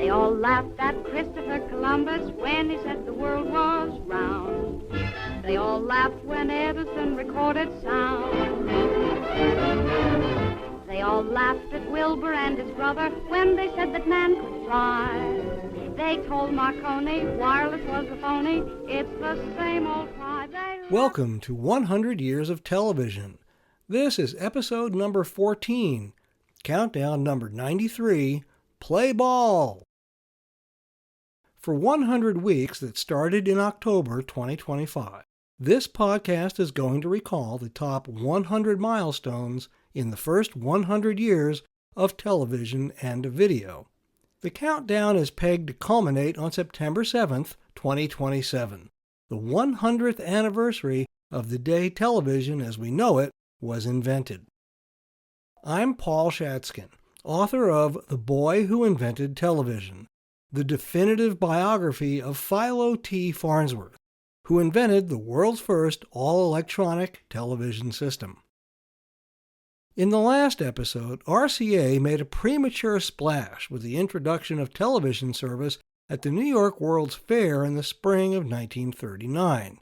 They all laughed at Christopher Columbus when he said the world was round. They all laughed when Edison recorded sound. They all laughed at Wilbur and his brother when they said that man could fly. They told Marconi wireless was a phony. It's the same old cry. Welcome to 100 Years of Television. This is episode number 14, countdown number 93, Play Ball! For 100 weeks that started in October 2025, this podcast is going to recall the top 100 milestones in the first 100 years of television and video. The countdown is pegged to culminate on September 7th, 2027, the 100th anniversary of the day television as we know it was invented. I'm Paul Shatskin, author of The Boy Who Invented Television, the definitive biography of Philo T. Farnsworth, who invented the world's first all-electronic television system. In the last episode, RCA made a premature splash with the introduction of television service at the New York World's Fair in the spring of 1939.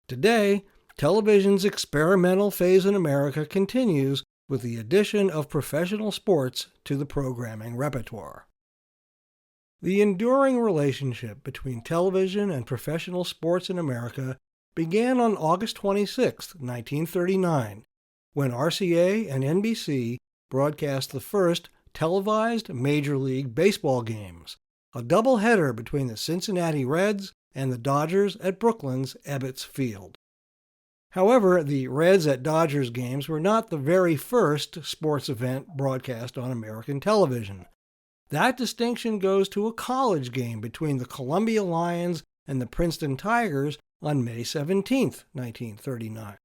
Today, television's experimental phase in America continues with the addition of professional sports to the programming repertoire. The enduring relationship between television and professional sports in America began on August 26, 1939, when RCA and NBC broadcast the first televised Major League Baseball games, a doubleheader between the Cincinnati Reds and the Dodgers at Brooklyn's Ebbets Field. However, the Reds at Dodgers games were not the very first sports event broadcast on American television. That distinction goes to a college game between the Columbia Lions and the Princeton Tigers on May 17, 1939.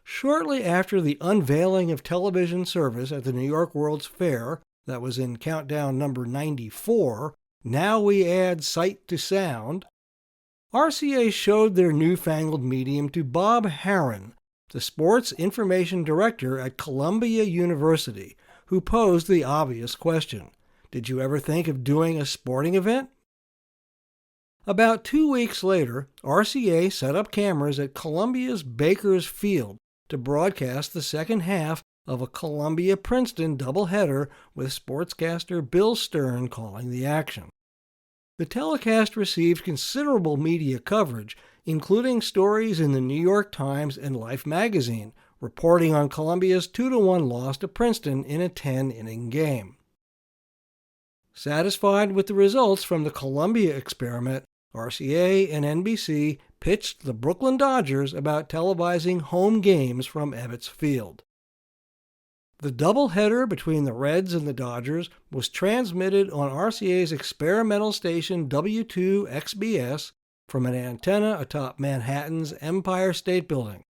Shortly after the unveiling of television service at the New York World's Fair, that was in countdown number 94, Now We Add Sight to Sound, RCA showed their newfangled medium to Bob Harron, the sports information director at Columbia University, who posed the obvious question: did you ever think of doing a sporting event? About 2 weeks later, RCA set up cameras at Columbia's Baker's Field to broadcast the second half of a Columbia-Princeton doubleheader with sportscaster Bill Stern calling the action. The telecast received considerable media coverage, including stories in the New York Times and Life magazine, reporting on Columbia's 2-1 loss to Princeton in a 10-inning game. Satisfied with the results from the Columbia experiment, RCA and NBC pitched the Brooklyn Dodgers about televising home games from Ebbets Field. The doubleheader between the Reds and the Dodgers was transmitted on RCA's experimental station W2XBS from an antenna atop Manhattan's Empire State Building.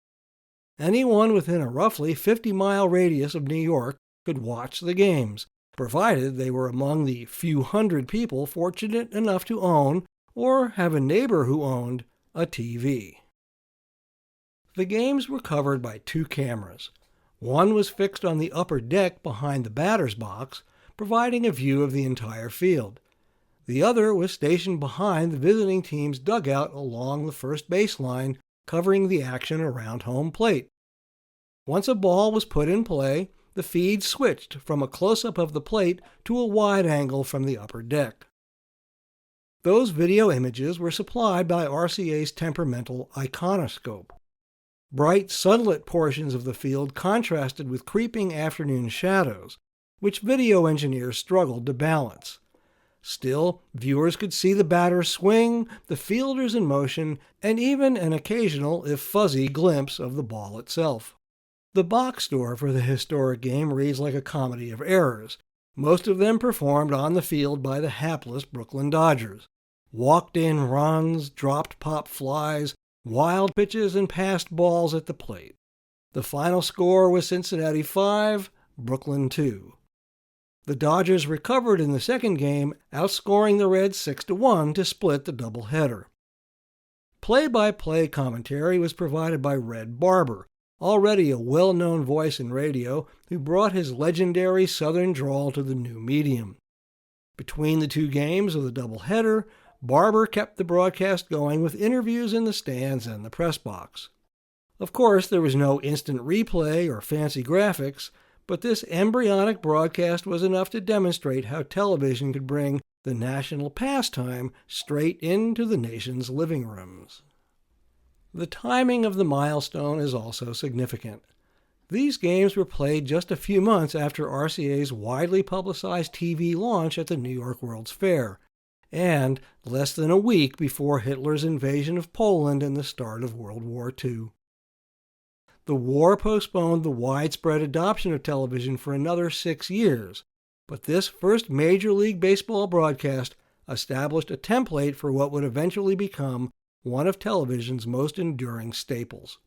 Anyone within a roughly 50-mile radius of New York could watch the games, provided they were among the few hundred people fortunate enough to own, or have a neighbor who owned, a TV. The games were covered by 2 cameras. One was fixed on the upper deck behind the batter's box, providing a view of the entire field. The other was stationed behind the visiting team's dugout along the first baseline, covering the action around home plate. Once a ball was put in play, the feed switched from a close-up of the plate to a wide angle from the upper deck. Those video images were supplied by RCA's temperamental iconoscope. Bright sunlit portions of the field contrasted with creeping afternoon shadows, which video engineers struggled to balance. Still, viewers could see the batter swing, the fielders in motion, and even an occasional, if fuzzy, glimpse of the ball itself. The box score for the historic game reads like a comedy of errors, most of them performed on the field by the hapless Brooklyn Dodgers. Walked-in runs, dropped pop flies, wild pitches, and passed balls at the plate. The final score was Cincinnati 5, Brooklyn 2. The Dodgers recovered in the second game, outscoring the Reds 6-1 to split the doubleheader. Play-by-play commentary was provided by Red Barber, already a well-known voice in radio who brought his legendary Southern drawl to the new medium. Between the two games of the doubleheader, Barber kept the broadcast going with interviews in the stands and the press box. Of course, there was no instant replay or fancy graphics, but this embryonic broadcast was enough to demonstrate how television could bring the national pastime straight into the nation's living rooms. The timing of the milestone is also significant. These games were played just a few months after RCA's widely publicized TV launch at the New York World's Fair, and less than a week before Hitler's invasion of Poland and the start of World War II. The war postponed the widespread adoption of television for another 6 years, but this first Major League Baseball broadcast established a template for what would eventually become one of television's most enduring staples.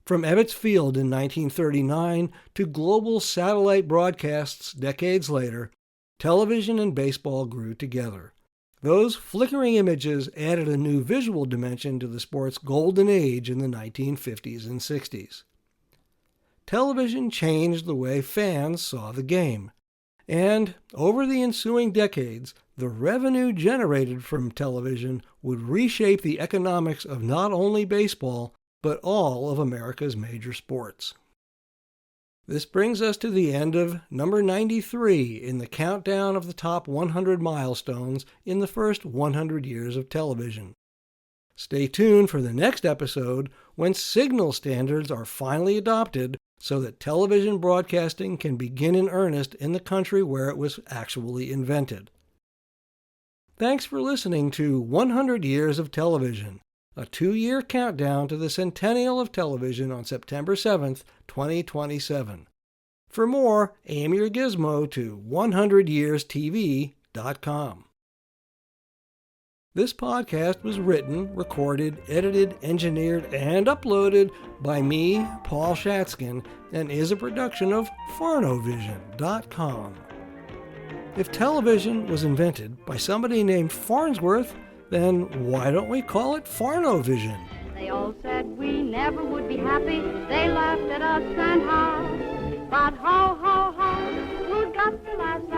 From Ebbets Field in 1939 to global satellite broadcasts decades later, television and baseball grew together. Those flickering images added a new visual dimension to the sport's golden age in the 1950s and 60s. Television changed the way fans saw the game, and over the ensuing decades, the revenue generated from television would reshape the economics of not only baseball, but all of America's major sports. This brings us to the end of number 93 in the countdown of the top 100 milestones in the first 100 years of television. Stay tuned for the next episode when signal standards are finally adopted so that television broadcasting can begin in earnest in the country where it was actually invented. Thanks for listening to 100 Years of Television, a 2-year countdown to the centennial of television on September 7th, 2027. For more, aim your gizmo to 100yearstv.com. This podcast was written, recorded, edited, engineered, and uploaded by me, Paul Shatskin, and is a production of Farnovision.com. If television was invented by somebody named Farnsworth, then why don't we call it Farnovision? They all said we never would be happy. They laughed at us and how. But ho, ho, ho, who's got the last